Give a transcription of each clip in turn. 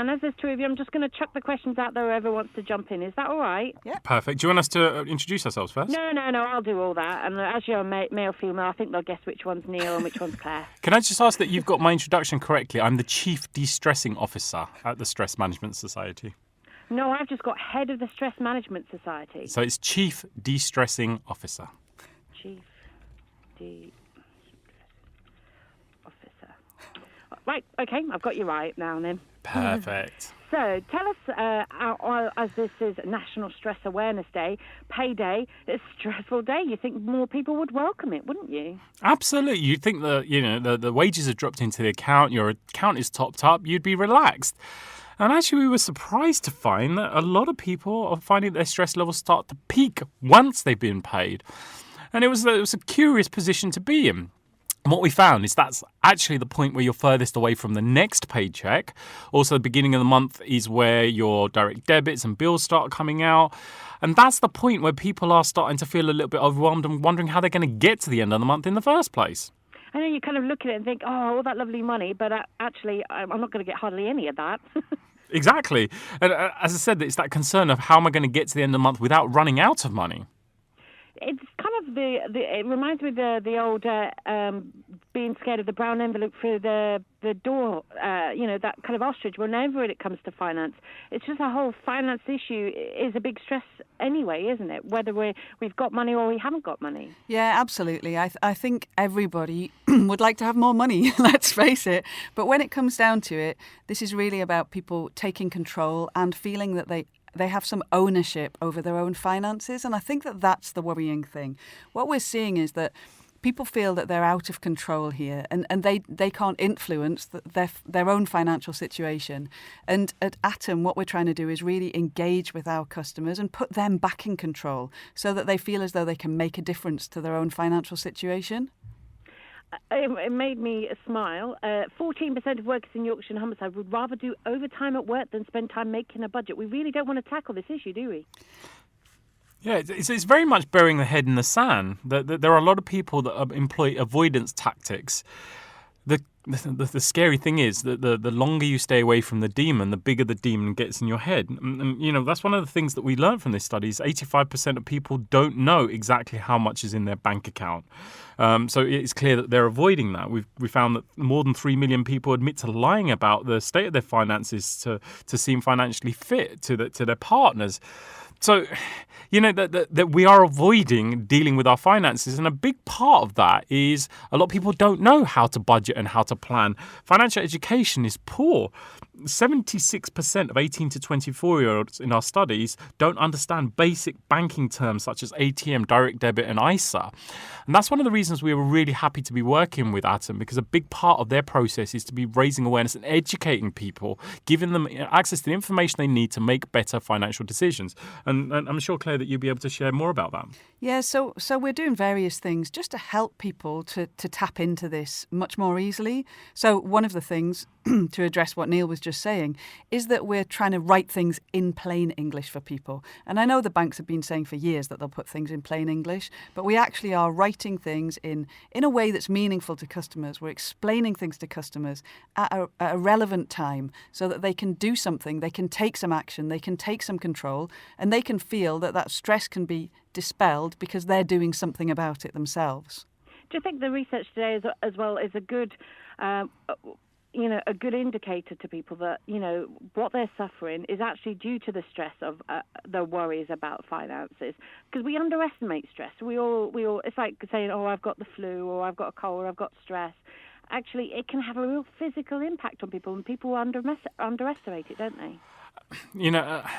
And as there's two of you, I'm just going to chuck the questions out there, whoever wants to jump in. Is that all right? Yeah. Perfect. Do you want us to introduce ourselves first? No, I'll do all that. And as you're male, female, I think they'll guess which one's Neil and which one's Claire. Can I just ask that you've got my introduction correctly? I'm the Chief De-Stressing Officer at the Stress Management Society. No, I've just got Head of the Stress Management Society. So it's Chief De-Stressing Officer. Chief De-Stressing Officer. Right, okay, I've got you right now then. Perfect. So tell us, as this is National Stress Awareness Day, payday, it's a stressful day. You think more people would welcome it, wouldn't you? Absolutely. You'd think that, the wages have dropped into the account, your account is topped up, you'd be relaxed. And actually, we were surprised to find that a lot of people are finding their stress levels start to peak once they've been paid. And it was a curious position to be in. And what we found is that's actually the point where you're furthest away from the next paycheck. Also, the beginning of the month is where your direct debits and bills start coming out. And that's the point where people are starting to feel a little bit overwhelmed and wondering how they're going to get to the end of the month in the first place. I know you kind of look at it and think, oh, all that lovely money, but actually, I'm not going to get hardly any of that. Exactly. And as I said, it's that concern of how am I going to get to the end of the month without running out of money? It's kind of it reminds me of the old being scared of the brown envelope through the door, that kind of ostrich. Whenever it comes to finance, it's just a whole finance issue is a big stress anyway, isn't it? Whether we've got money or we haven't got money. Yeah, absolutely. I think everybody would like to have more money, let's face it. But when it comes down to it, this is really about people taking control and feeling that they have some ownership over their own finances. And I think that that's the worrying thing. What we're seeing is that people feel that they're out of control here and they can't influence their own financial situation. And at Atom, what we're trying to do is really engage with our customers and put them back in control so that they feel as though they can make a difference to their own financial situation. It made me smile. 14% of workers in Yorkshire and Humberside would rather do overtime at work than spend time making a budget. We really don't want to tackle this issue, do we? Yeah, it's very much burying the head in the sand. There are a lot of people that employ avoidance tactics. The scary thing is that the longer you stay away from the demon, the bigger the demon gets in your head. And that's one of the things that we learned from this study is 85% of people don't know exactly how much is in their bank account. So it's clear that they're avoiding that. We found that more than 3 million people admit to lying about the state of their finances to seem financially fit to their partners. So, that we are avoiding dealing with our finances. And a big part of that is a lot of people don't know how to budget and how to plan. Financial education is poor. 76% of 18 to 24-year-olds in our studies don't understand basic banking terms such as ATM, direct debit and ISA. And that's one of the reasons we were really happy to be working with Atom, because a big part of their process is to be raising awareness and educating people, giving them access to the information they need to make better financial decisions. And I'm sure, Claire, that you'll be able to share more about that. Yeah, so we're doing various things just to help people to tap into this much more easily. So one of the things to address what Neil was just saying is that we're trying to write things in plain English for people. And I know the banks have been saying for years that they'll put things in plain English, but we actually are writing things in a way that's meaningful to customers. We're explaining things to customers at a relevant time so that they can do something, they can take some action, they can take some control, and they can feel that stress can be dispelled because they're doing something about it themselves. Do you think the research today as well is a good a good indicator to people that, what they're suffering is actually due to the stress of the worries about finances? Because we underestimate stress. We all, it's like saying, oh, I've got the flu, or I've got a cold, or I've got stress. Actually, it can have a real physical impact on people, and people underestimate it, don't they?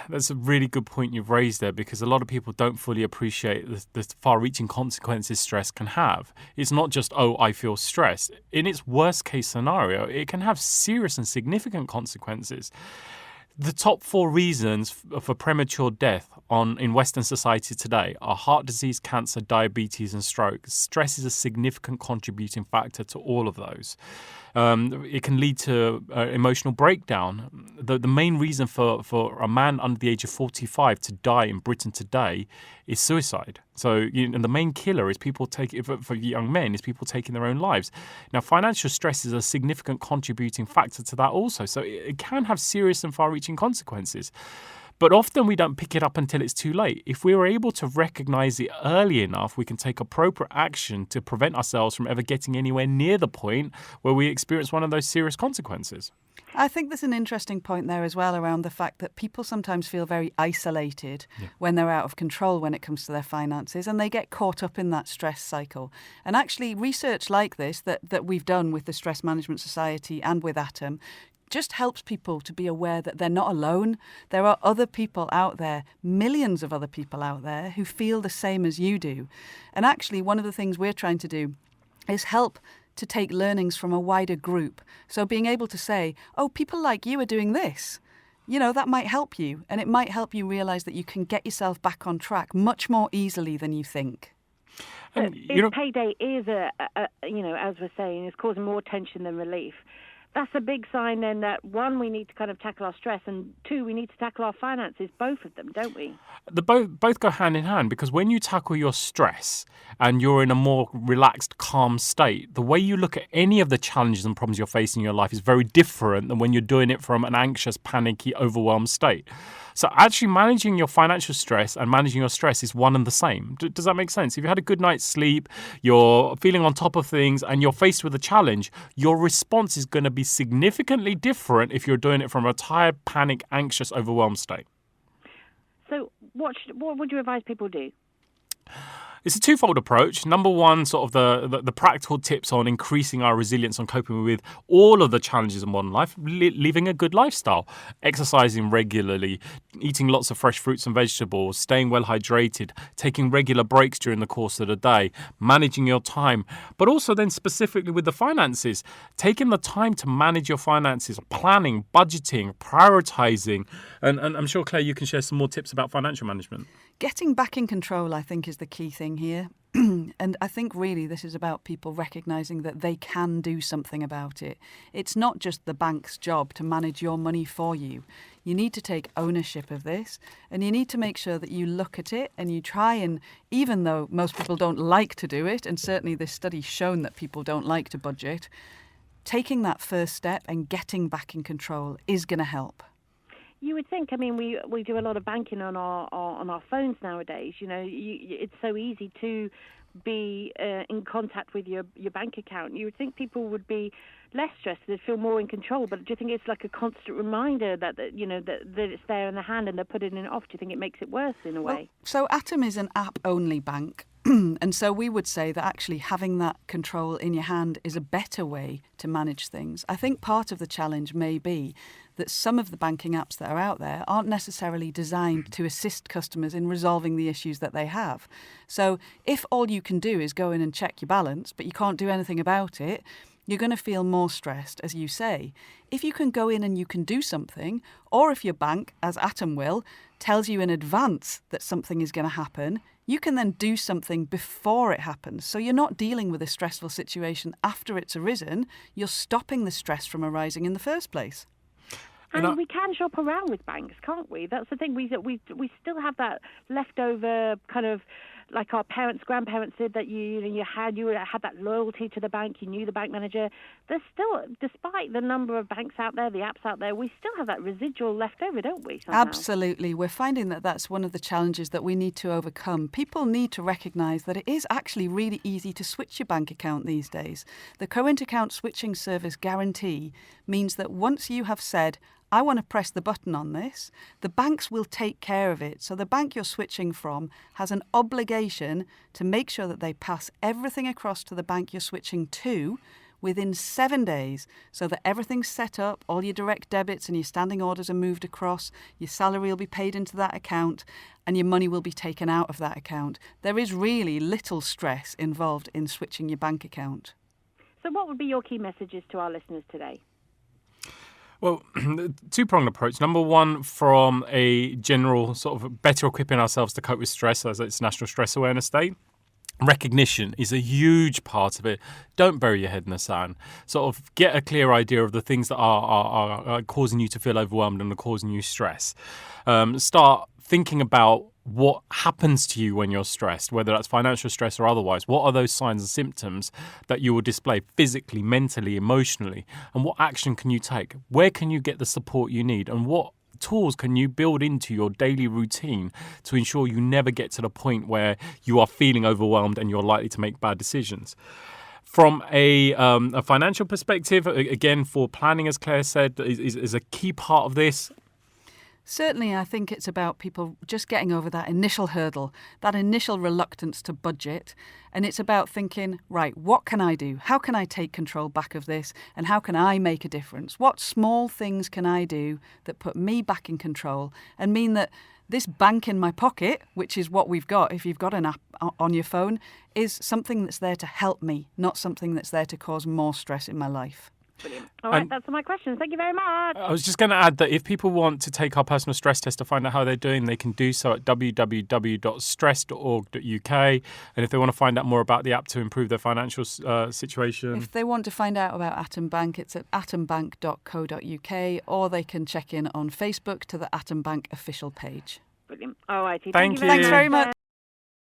That's a really good point you've raised there, because a lot of people don't fully appreciate the far-reaching consequences stress can have. It's not just, oh, I feel stressed. In its worst-case scenario, it can have serious and significant consequences. The top 4 reasons for premature death in Western society today are heart disease, cancer, diabetes and stroke. Stress is a significant contributing factor to all of those. It can lead to emotional breakdown. The main reason for a man under the age of 45 to die in Britain today is suicide. So the main killer is people for young men, is people taking their own lives. Now, financial stress is a significant contributing factor to that also. So it can have serious and far-reaching consequences. But often we don't pick it up until it's too late. If we were able to recognize it early enough, we can take appropriate action to prevent ourselves from ever getting anywhere near the point where we experience one of those serious consequences. I think there's an interesting point there as well around the fact that people sometimes feel very isolated when they're out of control when it comes to their finances, and they get caught up in that stress cycle. And actually, research like this that we've done with the Stress Management Society and with Atom just helps people to be aware that they're not alone. There are other people out there, millions of other people out there, who feel the same as you do. And actually, one of the things we're trying to do is help to take learnings from a wider group. So being able to say, oh, people like you are doing this, that might help you. And it might help you realise that you can get yourself back on track much more easily than you think. And, if payday is, as we're saying, is causing more tension than relief, that's a big sign then that, one, we need to kind of tackle our stress, and two, we need to tackle our finances, both of them, don't we? Both go hand in hand, because when you tackle your stress and you're in a more relaxed, calm state, the way you look at any of the challenges and problems you're facing in your life is very different than when you're doing it from an anxious, panicky, overwhelmed state. So actually managing your financial stress and managing your stress is one and the same. Does that make sense? If you had a good night's sleep, you're feeling on top of things, and you're faced with a challenge, your response is going to be significantly different if you're doing it from a tired, panic, anxious, overwhelmed state. So what would you advise people do? It's a twofold approach. Number one, sort of the practical tips on increasing our resilience on coping with all of the challenges of modern life, living a good lifestyle, exercising regularly, eating lots of fresh fruits and vegetables, staying well hydrated, taking regular breaks during the course of the day, managing your time, but also then specifically with the finances, taking the time to manage your finances, planning, budgeting, prioritizing. And I'm sure, Claire, you can share some more tips about financial management. Getting back in control, I think, is the key thing here. And I think really this is about people recognising that they can do something about it. It's not just the bank's job to manage your money for you. You need to take ownership of this, and you need to make sure that you look at it and you try, and even though most people don't like to do it, and certainly this study's shown that people don't like to budget, taking that first step and getting back in control is going to help. You would think. I mean, we do a lot of banking on our phones nowadays. It's so easy to be in contact with your bank account. You would think people would be less stressed, they'd feel more in control. But do you think it's like a constant reminder that it's there in the hand and they're putting it off? Do you think it makes it worse in a way? Well, so Atom is an app-only bank. And so we would say that actually having that control in your hand is a better way to manage things. I think part of the challenge may be that some of the banking apps that are out there aren't necessarily designed to assist customers in resolving the issues that they have. So if all you can do is go in and check your balance, but you can't do anything about it, you're going to feel more stressed, as you say. If you can go in and you can do something, or if your bank, as Atom will, tells you in advance that something is going to happen, you can then do something before it happens. So you're not dealing with a stressful situation after it's arisen, you're stopping the stress from arising in the first place. And we can shop around with banks, can't we? That's the thing. We still have that leftover kind of, like our parents, grandparents did, that you had that loyalty to the bank. You knew the bank manager. There's still, despite the number of banks out there, the apps out there, we still have that residual left over, don't we? Somehow? Absolutely. We're finding that that's one of the challenges that we need to overcome. People need to recognise that it is actually really easy to switch your bank account these days. The current account switching service guarantee means that once you have said, I want to press the button on this, the banks will take care of it. So the bank you're switching from has an obligation to make sure that they pass everything across to the bank you're switching to within 7 days, so that everything's set up, all your direct debits and your standing orders are moved across, your salary will be paid into that account, and your money will be taken out of that account. There is really little stress involved in switching your bank account. So what would be your key messages to our listeners today? Well, two-pronged approach. Number one, from a general sort of better equipping ourselves to cope with stress, as it's National Stress Awareness Day. Recognition is a huge part of it. Don't bury your head in the sand. Sort of get a clear idea of the things that are causing you to feel overwhelmed and are causing you stress. Start thinking about what happens to you when you're stressed, whether that's financial stress or otherwise. What are those signs and symptoms that you will display physically, mentally, emotionally? And what action can you take? Where can you get the support you need? And what tools can you build into your daily routine to ensure you never get to the point where you are feeling overwhelmed and you're likely to make bad decisions? From a financial perspective, again, for planning, as Claire said, is a key part of this. Certainly, I think it's about people just getting over that initial hurdle, that initial reluctance to budget. And it's about thinking, right, what can I do? How can I take control back of this? And how can I make a difference? What small things can I do that put me back in control and mean that this bank in my pocket, which is what we've got if you've got an app on your phone, is something that's there to help me, not something that's there to cause more stress in my life. Brilliant. All right, that's all my questions. Thank you very much. I was just going to add that if people want to take our personal stress test to find out how they're doing, they can do so at www.stress.org.uk. And if they want to find out more about the app to improve their financial situation... If they want to find out about Atom Bank, it's at atombank.co.uk, or they can check in on Facebook to the Atom Bank official page. Brilliant. All righty. Thank you. Thanks very much.